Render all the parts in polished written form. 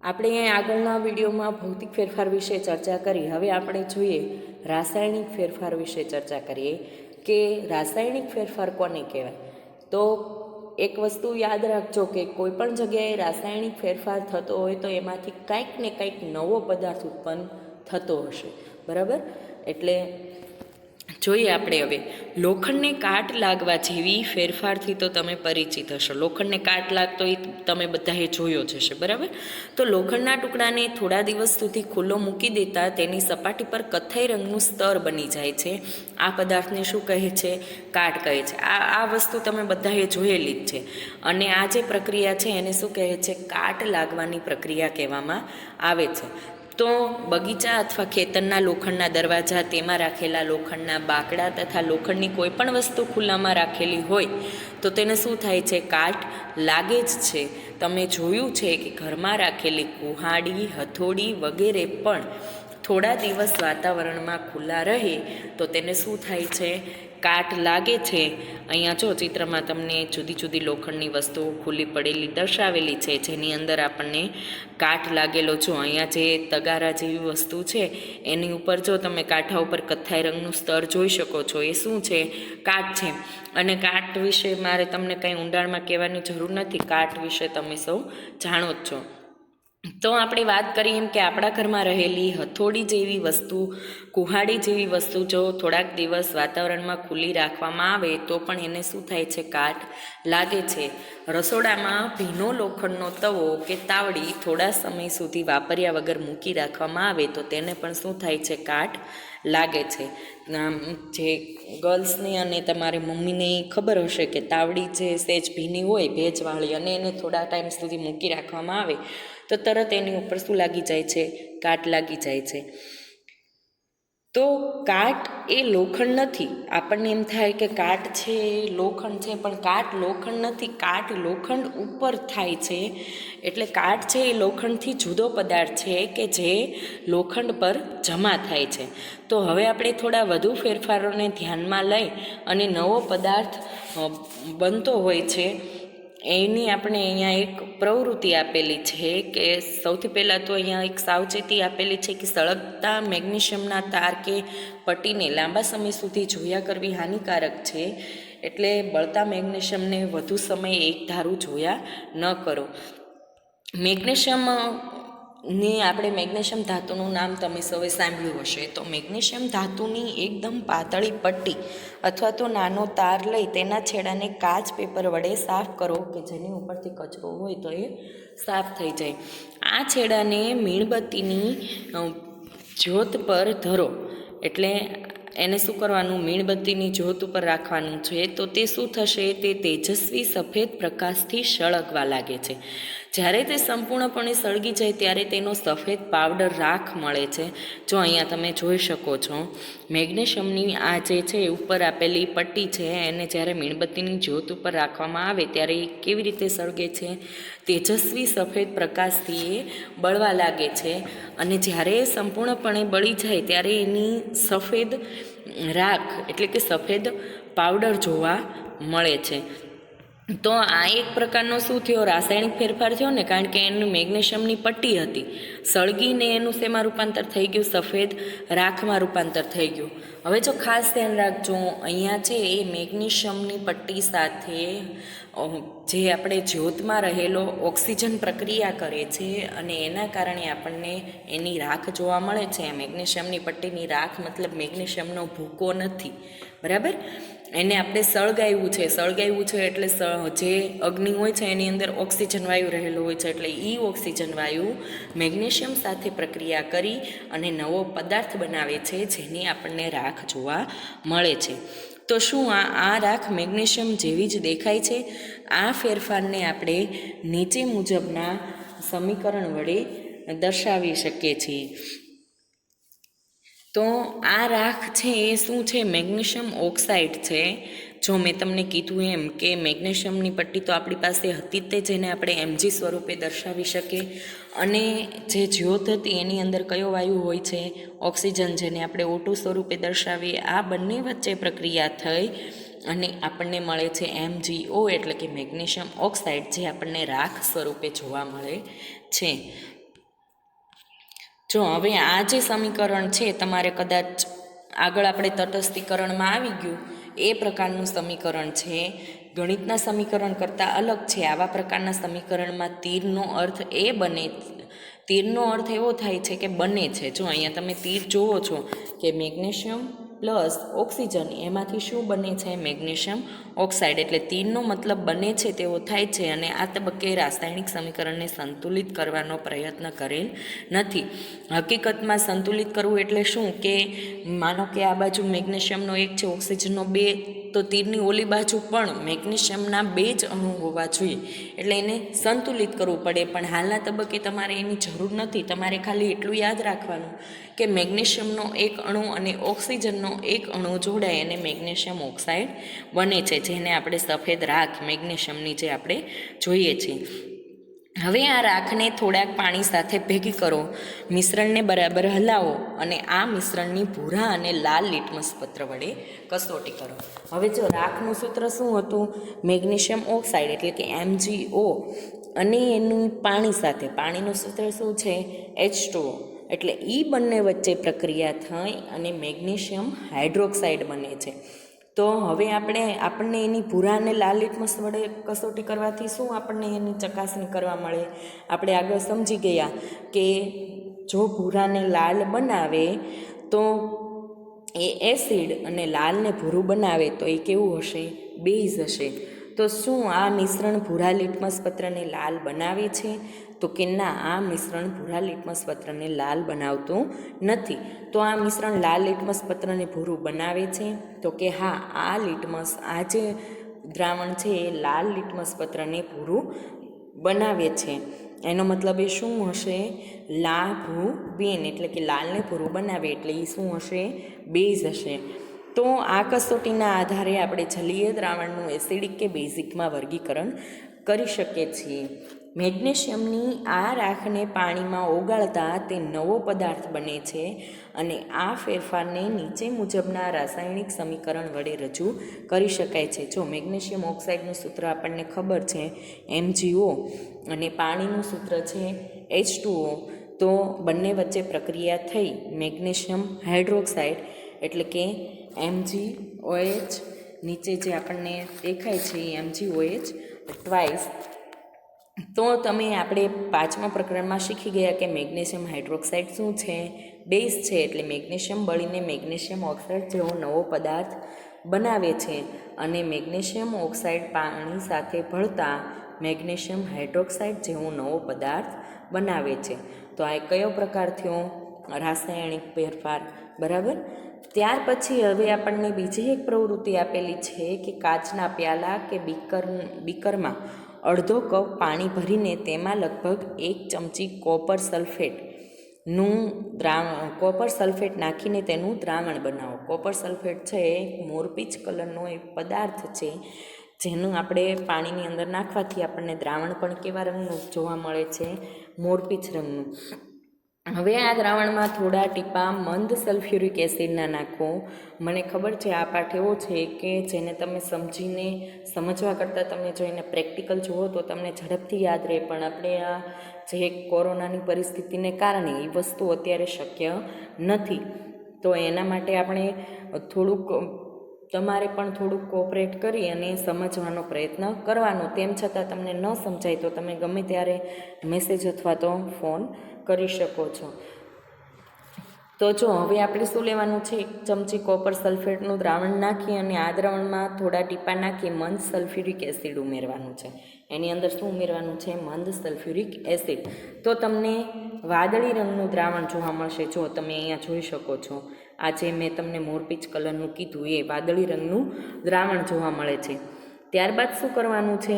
આપણે આગળના વિડીયોમાં ભૌતિક ફેરફાર વિશે ચર્ચા કરી. હવે આપણે જોઈએ રાસાયણિક ફેરફાર વિશે ચર્ચા કરીએ કે રાસાયણિક ફેરફાર કોને કહેવાય. તો એક વસ્તુ યાદ રાખજો કે કોઈ પણ જગ્યાએ રાસાયણિક ફેરફાર થતો હોય તો એમાંથી કંઈક ને કંઈક નવો પદાર્થ ઉત્પન્ન થતો હશે, બરાબર. એટલે જોઈએ આપણે હવે લોખંડને કાટ લાગવા જેવી ફેરફારથી તો તમે પરિચિત હશો. લોખંડને કાટ લાગતો એ તમે બધાએ જોયો જ હશે, બરાબર. તો લોખંડના ટુકડાને થોડા દિવસ સુધી ખુલ્લો મૂકી દેતા તેની સપાટી પર કથ્થાઈ રંગનું સ્તર બની જાય છે. આ પદાર્થને શું કહે છે? કાટ કહે છે. આ વસ્તુ તમે બધાએ જોયેલી જ છે. અને આ જે પ્રક્રિયા છે એને શું કહે છે? કાટ લાગવાની પ્રક્રિયા કહેવામાં આવે છે. તો બગીચા અથવા ખેતરના લોખંડના દરવાજા, તેમાં રાખેલા લોખંડના બાકડા તથા લોખંડની કોઈ પણ વસ્તુ ખુલ્લામાં રાખેલી હોય તો તેને શું થાય છે? કાટ લાગે જ છે. તમે જોયું છે કે ઘરમાં રાખેલી કુહાડી, હથોડી વગેરે પણ થોડા દિવસ વાતાવરણમાં ખુલ્લા રહે તો તેને શું થાય છે? કાટ લાગે છે. અહીંયા જો ચિત્રમાં તમને જુદી જુદી લોખંડની વસ્તુઓ ખુલ્લી પડેલી દર્શાવેલી છે, જેની અંદર આપણને કાટ લાગેલો જો અહીંયા જે તગારા જેવી વસ્તુ છે એની ઉપર જો તમે કાંઠા ઉપર કથ્થાઈ રંગનું સ્તર જોઈ શકો છો. એ શું છે? કાટ છે. અને કાટ વિશે મારે તમને કંઈ ઊંડાણમાં કહેવાની જરૂર નથી. કાટ વિશે તમે સૌ જાણો જ છો. તો આપણે વાત કરીએ એમ કે આપણા ઘરમાં રહેલી હથોડી જેવી વસ્તુ, કુહાડી જેવી વસ્તુ જો થોડાક દિવસ વાતાવરણમાં ખુલ્લી રાખવામાં આવે તો પણ એને શું થાય છે? કાટ લાગે છે. રસોડામાં ભીનો લોખંડનો તવો કે તાવડી થોડા સમય સુધી વાપર્યા વગર મૂકી રાખવામાં આવે તો તેને પણ શું થાય છે? કાટ લાગે છે. જે ગર્લ્સને અને તમારી મમ્મીને ખબર હશે કે તાવડી જે સેજ ભીની હોય, ભેજવાળી, અને એને થોડા ટાઈમ સુધી મૂકી રાખવામાં આવે તો તરત એની ઉપર શું લાગી જાય છે? કાટ લાગી જાય છે. તો કાટ એ લોખંડ નથી. આપણને એમ થાય કે કાટ છે લોખંડ છે, પણ કાટ લોખંડ નથી. કાટ લોખંડ ઉપર થાય છે. એટલે કાટ છે એ લોખંડથી જુદો પદાર્થ છે કે જે લોખંડ પર જમા થાય છે. તો હવે આપણે થોડા વધુ ફેરફારોને ધ્યાનમાં લઈ અને નવો પદાર્થ બનતો હોય છે એની આપણે અહીંયા એક પ્રવૃત્તિ આપેલી છે કે સૌથી પહેલાં તો અહીંયા એક સાવચેતી આપેલી છે કે સળગતા મેગ્નેશિયમના તાર કે પટ્ટીને લાંબા સમય સુધી જોયા કરવી હાનિકારક છે. એટલે બળતા મેગ્નેશિયમને વધુ સમય એક ધારું જોયા ન કરો. આપણે મેગ્નેશિયમ ધાતુનું નામ તમે સૌએ સાંભળ્યું હશે. તો મેગ્નેશિયમ ધાતુની એકદમ પાતળી પટ્ટી અથવા તો નાનો તાર લઈ તેના છેડાને કાચ પેપર વડે સાફ કરો કે જેની ઉપરથી કચરો હોય તો એ સાફ થઈ જાય. આ છેડાને મીણબત્તીની જ્યોત પર ધરો. એટલે એને શું કરવાનું? મીણબત્તીની જ્યોત ઉપર રાખવાનું છે. તો તે શું થશે? તે તેજસ્વી સફેદ પ્રકાશથી સળગવા લાગે છે. જ્યારે તે સંપૂર્ણપણે સળગી જાય ત્યારે તેનો સફેદ પાવડર રાખ મળે છે. જો અહીંયા તમે જોઈ શકો છો મેગ્નેશિયમની આ જે છે ઉપર આપેલી પટ્ટી છે એને જ્યારે મીણબત્તીની જ્યોત ઉપર રાખવામાં આવે ત્યારે એ કેવી રીતે સળગે છે? તેજસ્વી સફેદ પ્રકાશથી એ બળવા લાગે છે. અને જ્યારે સંપૂર્ણપણે બળી જાય ત્યારે એની સફેદ રાખ એટલે કે સફેદ પાવડર જોવા મળે છે. તો આ એક પ્રકારનો શું થયો? રાસાયણિક ફેરફાર થયો ને, કારણ કે એનું મેગ્નેશિયમની પટ્ટી હતી, સળગીને એનું શેમાં રૂપાંતર થઈ ગયું? સફેદ રાખમાં રૂપાંતર થઈ ગયું. હવે જો ખાસ ધ્યાન રાખજો, અહીંયા છે એ મેગ્નેશિયમની પટ્ટી સાથે જે આપણે જ્યોતમાં રહેલો ઓક્સિજન પ્રક્રિયા કરે છે અને એના કારણે આપણને એની રાખ જોવા મળે છે. મેગ્નેશિયમની પટ્ટીની રાખ મતલબ મેગ્નેશિયમનો ભૂકો નથી, બરાબર. એને આપણે સળગાવ્યું છે એટલે જે અગ્નિ હોય છે એની અંદર ઓક્સિજન વાયુ રહેલો હોય છે. એટલે એ ઓક્સિજન વાયુ મેગ્નેશિયમ સાથે પ્રક્રિયા કરી અને નવો પદાર્થ બનાવે છે જેની આપણને રાખ જોવા મળે છે. તો શું આ રાખ મેગ્નેશિયમ જેવી જ દેખાય છે? આ ફેરફારને આપણે નીચે મુજબના સમીકરણ વડે દર્શાવી શકીએ છીએ. તો આ રાખ છે એ શું છે? મેગ્નેશિયમ ઓક્સાઇડ છે. જો મેં તમને કીધું એમ કે મેગ્નેશિયમની પટ્ટી તો આપણી પાસે હતી જ, જેને આપણે Mg સ્વરૂપે દર્શાવી શકીએ. અને જે જ્યોત હતી એની અંદર કયો વાયુ હોય છે? ઓક્સિજન, જેને આપણે O2 સ્વરૂપે દર્શાવીએ. આ બંને વચ્ચે પ્રક્રિયા થઈ અને આપણને મળે છે MgO એટલે કે મેગ્નેશિયમ ઓક્સાઇડ, જે આપણને રાખ સ્વરૂપે જોવા મળે છે. જો હવે આ જે સમીકરણ છે તમારે કદાચ આગળ આપણે તટસ્થીકરણમાં આવી ગયું એ પ્રકારનું સમીકરણ છે, ગણિતના સમીકરણ કરતાં અલગ છે. આવા પ્રકારના સમીકરણમાં તીરનો અર્થ એ બને, તીરનો અર્થ એવો થાય છે કે બને છે. જો અહીંયા તમે તીર જુઓ છો કે મેગ્નેશિયમ પ્લસ ઓક્સિજન, એમાંથી શું બને છે? Magnesium oxide. એટલે તીરનો મતલબ બને છે તેવો થાય છે. અને આ તબક્કે રાસાયણિક સમીકરણને સંતુલિત કરવાનો પ્રયત્ન કરેલ નથી. હકીકતમાં સંતુલિત કરવું એટલે શું કે માનો કે આ બાજુ મેગ્નેશિયમનો 1 છે, ઓક્સિજનનો 2, તો તીરની ઓલી બાજુ પણ મેગ્નેશિયમના 2 જ અણુ હોવા જોઈએ. એટલે એને સંતુલિત કરવું પડે. પણ હાલના તબક્કે તમારે એની જરૂર નથી. તમારે ખાલી એટલું યાદ રાખવાનું કે મેગ્નેશિયમનો 1 અણુ અને ઓક્સિજનનો 1 અણુ જોડાય અને મેગ્નેશિયમ ઓક્સાઇડ બને છે, જેને આપણે સફેદ રાખ મેગ્નેશિયમની જે આપણે જોઈએ છીએ. હવે આ રાખને થોડાક પાણી સાથે ભેગી કરો, મિશ્રણને બરાબર હલાવો અને આ મિશ્રણની ભૂરા અને લાલ લિટમસ પત્ર વડે કસોટી કરો. હવે જો રાખનું સૂત્ર શું હતું? મેગ્નેશિયમ ઓક્સાઇડ એટલે કે MgO અને એનું પાણી સાથે, પાણીનું સૂત્ર શું છે? H2O. એટલે એ બંને વચ્ચે પ્રક્રિયા થઈ અને મેગ્નેશિયમ હાઇડ્રોક્સાઇડ બને છે. તો હવે આપણને એની ભૂરા અને લાલ લિટમસ વડે કસોટી કરવાથી શું આપણને એની ચકાસણી કરવા મળે? આપણે આગળ સમજી ગયા કે જો ભૂરાને લાલ બનાવે તો એ એસિડ અને લાલને ભૂરું બનાવે તો એ કેવું હશે? બેઝ હશે. તો શું આ મિશ્રણ ભૂરા લિટમસ પત્રને લાલ બનાવે છે? તો કે ના, આ મિશ્રણ ભૂરા લિટમસ પત્રને લાલ બનાવતું નથી. તો આ મિશ્રણ લાલ લિટમસ પત્રને ભૂરું બનાવે છે? તો કે હા, આ લિટમસ, આ જે દ્રાવણ છે એ લાલ લિટમસ પત્રને ભૂરું બનાવે છે. એનો મતલબ એ શું હશે? લા ભૂ બેન, એટલે કે લાલને ભૂરું બનાવે એટલે એ શું હશે? બેઝ હશે. તો આ કસોટીના આધારે આપણે જલીય દ્રાવણનું એસિડિક કે બેઝિકમાં વર્ગીકરણ કરી શકીએ છીએ. મેગ્નેશિયમની આ રાખને પાણીમાં ઓગાળતા તે નવો પદાર્થ બને છે અને આ ફેરફારને નીચે મુજબના રાસાયણિક સમીકરણ વડે રજૂ કરી શકાય છે. જો મેગ્નેશિયમ ઓક્સાઇડનું સૂત્ર આપણને ખબર છે MgO અને પાણીનું સૂત્ર છે H2O, તો બંને વચ્ચે પ્રક્રિયા થઈ મેગ્નેશિયમ હાઇડ્રોક્સાઇડ એટલે કે MgOH, નીચે જે આપણને દેખાય છે એ MgOH ટ્વાઇસ. તો તમે આપણે 5મા પ્રકરણમાં શીખી ગયા કે મેગ્નેશિયમ હાઇડ્રોક્સાઇડ શું છે? બેઝ છે. એટલે મેગ્નેશિયમ બળીને મેગ્નેશિયમ ઓક્સાઇડ જેવો નવો પદાર્થ બનાવે છે અને મેગ્નેશિયમ ઓક્સાઇડ પાણી સાથે ભળતા મેગ્નેશિયમ હાઇડ્રોક્સાઇડ જેવો નવો પદાર્થ બનાવે છે. તો આ કયો પ્રકાર થયો? રાસાયણિક ફેરફાર. બરાબર. ત્યાર પછી હવે આપણને બીજી એક પ્રવૃત્તિ આપેલી છે કે કાચના પ્યાલા કે બીકરમાં અડધો કપ પાણી ભરીને તેમાં લગભગ 1 ચમચી કોપર સલ્ફેટ નાખીને તેનું દ્રાવણ બનાવો. કોપર સલ્ફેટ છે એ મોરપીચ કલરનો એક પદાર્થ છે, જેનું આપણે પાણીની અંદર નાખવાથી આપણને દ્રાવણ પણ કેવા રંગનું જોવા મળે છે? મોરપીચ રંગનું. હવે આ દ્રાવણમાં થોડા ટીપા મંદ સલ્ફ્યુરિક એસિડના નાખો. મને ખબર છે આ પાઠ એવો છે કે જેને તમે સમજવા કરતાં તમે જો એને પ્રેક્ટિકલ જુઓ તો તમને ઝડપથી યાદ રહે. પણ આપણે આ જે કોરોનાની પરિસ્થિતિને કારણે એ વસ્તુ અત્યારે શક્ય નથી. તો એના માટે આપણે તમારે પણ થોડુંક કોઓપરેટ કરી અને સમજવાનો પ્રયત્ન કરવાનો. તેમ છતાં તમને ન સમજાય તો તમે ગમે ત્યારે મેસેજ અથવા તો ફોન કરી શકો છો. તો જો હવે આપણે શું લેવાનું છે? 1 ચમચી કોપર સલ્ફેટનું દ્રાવણ નાખી અને આ દ્રાવણમાં થોડા ટીપા નાખી મંદ સલ્ફ્યુરિક એસિડ ઉમેરવાનું છે. એની અંદર શું ઉમેરવાનું છે? મંદ સલ્ફ્યુરિક એસિડ. તો તમને વાદળી રંગનું દ્રાવણ જોવા મળશે. જો તમે અહીંયા જોઈ શકો છો, આ જે મેં તમને મોરપીચ કલરનું કીધું એ વાદળી રંગનું દ્રાવણ જોવા મળે છે. ત્યારબાદ શું કરવાનું છે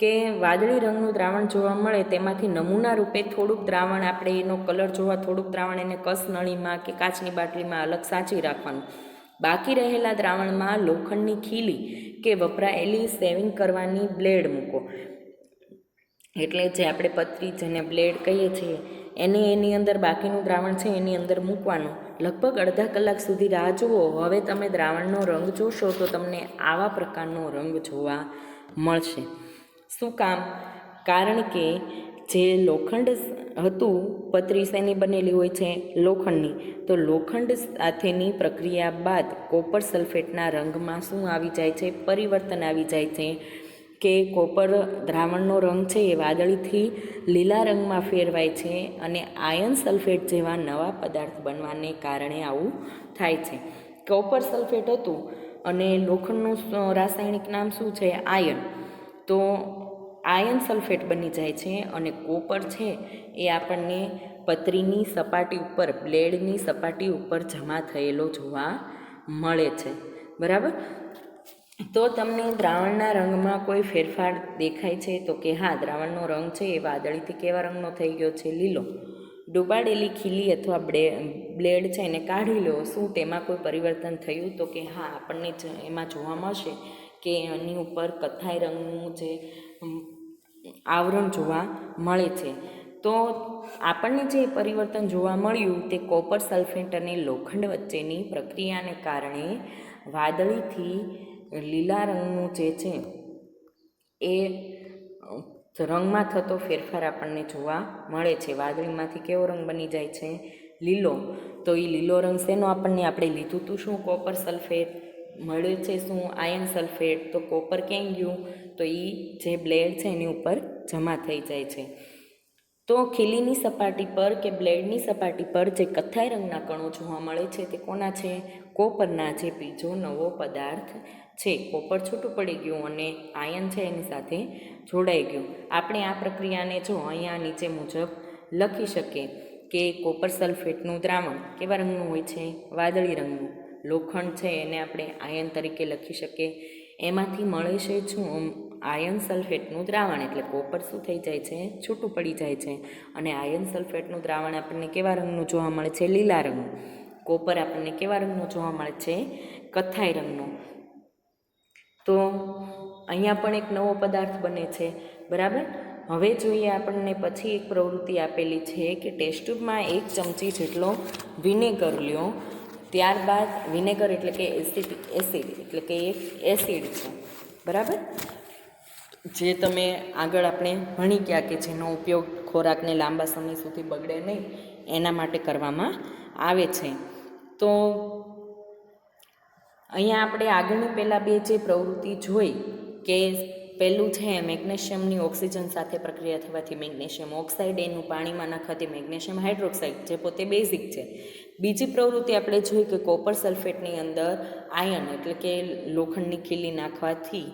કે વાદળી રંગનું દ્રાવણ જોવા મળે તેમાંથી નમૂના રૂપે થોડુંક દ્રાવણ, આપણે એનો કલર જોવા થોડુંક દ્રાવણ એને કસનળીમાં કે કાચની બાટલીમાં અલગ સાચવી રાખવાનું. બાકી રહેલા દ્રાવણમાં લોખંડની ખીલી કે વપરાયેલી સેવિંગ કરવાની બ્લેડ મૂકો. એટલે જે આપણે પતરી, જેને બ્લેડ કહીએ છીએ, એની અંદર બાકીનું દ્રાવણ છે એની અંદર મૂકવાનું. લગભગ અડધા કલાક સુધી રાહ જુઓ. હવે તમે દ્રાવણનો રંગ જોશો તો તમને આવા પ્રકારનો રંગ જોવા મળશે. શું કામ? કારણ કે જે લોખંડ હતું, પતરી શેની બનેલી હોય છે? લોખંડની. તો લોખંડ સાથેની પ્રક્રિયા બાદ કોપર સલ્ફેટના રંગમાં શું આવી જાય છે? પરિવર્તન આવી જાય છે કે કોપર દ્રાવણનો રંગ છે એ વાદળીથી લીલા રંગમાં ફેરવાય છે અને આયર્ન સલ્ફેટ જેવા નવા પદાર્થ બનવાને કારણે આવું થાય છે. કોપર સલ્ફેટ હતું અને લોખંડનું રાસાયણિક નામ શું છે? આયર્ન. તો આયર્ન સલ્ફેટ બની જાય છે અને કોપર છે એ આપણને પતરીની સપાટી ઉપર, બ્લેડની સપાટી ઉપર જમા થયેલો જોવા મળે છે. બરાબર? તો તમને દ્રાવણના રંગમાં કોઈ ફેરફાર દેખાય છે? તો કે હા, દ્રાવણનો રંગ છે એ વાદળીથી કેવા રંગનો થઈ ગયો છે? લીલો. ડૂબાડેલી ખીલી અથવા બ્લેડ છે એને કાઢી લો, શું તેમાં કોઈ પરિવર્તન થયું? તો કે હા, આપણને એમાં જોવા મળશે કે એની ઉપર કથ્થાઈ રંગનું જે આવરણ જોવા મળે છે. તો આપણને જે પરિવર્તન જોવા મળ્યું તે કોપર સલ્ફેટ અને લોખંડ વચ્ચેની પ્રક્રિયાને કારણે વાદળીથી લીલા રંગનું જે છે એ રંગમાં થતો ફેરફાર આપણને જોવા મળે છે. વાદળીમાંથી કેવો રંગ બની જાય છે? લીલો. તો એ લીલો રંગ શેનો આપણે લીધું હતું? શું? Copper sulphate. મળે છે શું? Iron sulphate. તો કોપર ક્યાં ગયું? તો એ જે બ્લેડ છે એની ઉપર જમા થઈ જાય છે. તો ખીલીની સપાટી પર કે બ્લેડની સપાટી પર જે કથ્થાઈ રંગના કણો જોવા મળે છે તે કોના છે? કોપરના. જે બીજો નવો પદાર્થ છે. કોપર છૂટું પડી ગયું અને આયર્ન છે એની સાથે જોડાઈ ગયું. આપણે આ પ્રક્રિયાને જો અહીંયા નીચે મુજબ લખી શકીએ કે કોપર સલ્ફેટનું દ્રાવણ કેવા રંગનું હોય છે? વાદળી રંગનું. લોખંડ છે એને આપણે આયર્ન તરીકે લખી શકીએ. એમાંથી મળે છે શું? આયર્ન સલ્ફેટનું દ્રાવણ. એટલે કોપર શું થઈ જાય છે? છૂટું પડી જાય છે. અને આયર્ન સલ્ફેટનું દ્રાવણ આપણને કેવા રંગનું જોવા મળે છે? લીલા રંગનું. કોપર આપણને કેવા રંગનું જોવા મળે છે? કથ્થાઈ રંગનું. તો અહીંયા પણ એક નવો પદાર્થ બને છે. બરાબર? હવે જોઈએ આપણને પછી એક પ્રવૃત્તિ આપેલી છે કે ટેસ્ટ ટ્યુબમાં 1 ચમચી જેટલો વિનેગર લ્યો. ત્યારબાદ વિનેગર એટલે કે એસિડ એટલે કે એક એસિડ છે. બરાબર? જે તમે આગળ આપણે ભણી ગયા કે જેનો ઉપયોગ ખોરાકને લાંબા સમય સુધી બગડે નહીં એના માટે કરવામાં આવે છે. તો અહીંયા આપણે આગળની પહેલાં 2 જે પ્રવૃત્તિ જોઈ કે પહેલું છે મેગ્નેશિયમની ઓક્સિજન સાથે પ્રક્રિયા થવાથી મેગ્નેશિયમ ઓક્સાઇડ, એનું પાણીમાં નાખવાથી મેગ્નેશિયમ હાઇડ્રોક્સાઇડ, જે પોતે બેઝિક છે. બીજી પ્રવૃત્તિ આપણે જોઈ કે કોપર સલ્ફેટની અંદર આયર્ન એટલે કે લોખંડની ખીલી નાખવાથી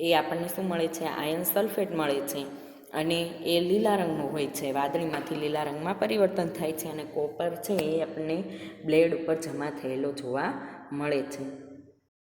એ આપણને શું મળે છે? આયર્ન સલ્ફેટ મળે છે અને એ લીલા રંગનું હોય છે. વાદળીમાંથી લીલા રંગમાં પરિવર્તન થાય છે અને કોપર છે એ આપણને બ્લેડ ઉપર જમા થયેલો જોવા મળે છે.